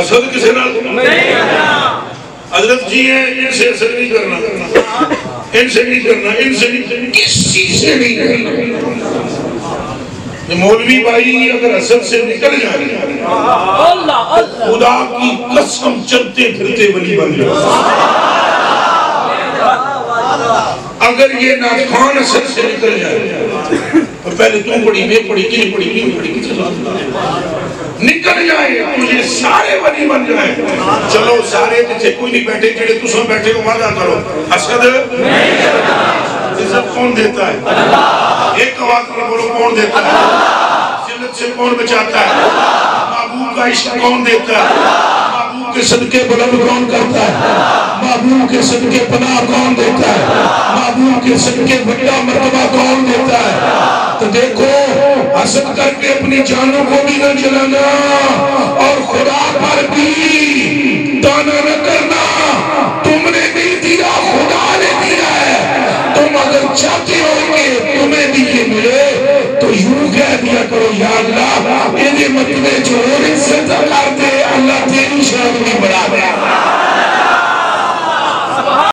حسد کسے نال نہیں کرنا. حضرت جی ہیں ان سے حسد نہیں کرنا, ان سے نہیں کرنا, ان سے نہیں, کسی سے نہیں کرنا. مولوی بھائی اگر حسد سے نکل جائے خدا کی قسم چلتے پھرتے ولی بن جائے. اگر یہ ناخوان حسد سے نکل جائے تو پہلے تو پڑھی, میں پڑھی, کہیں پڑھی, کہیں پڑھی, کسی بات نکل جائے تجھے سارے ولی بن جائیں. چلو سارے تجھے کوئی نہیں بیٹھے, جڑے تسوں بیٹھے کو وعدہ کرو حسد نہیں کرنا. عزت کون دیتا ہے؟ ایک آواز پر بولو کون دیتا ہے؟ ذلت سے کون بچاتا ہے؟ محبوب کا عشق کون دیتا ہے؟ محبوب کے صدقے بلند کون کرتا ہے؟ محبوب کے صدقے پناہ کون دیتا ہے؟ محبوب کے صدقے بڑا مرتبہ کون دیتا ہے؟ تو دیکھو حسد کر کے اپنی جانوں کو بھی نہ جلانا اور خدا پر بھی دانا نہ کرنا. تم نے نہیں دیا, خدا نے دیا ہے. تم اگر چاہتے ہو کہ تمہیں بھی یہ ملے تو یوں کہہ دیا کرو, یا اللہ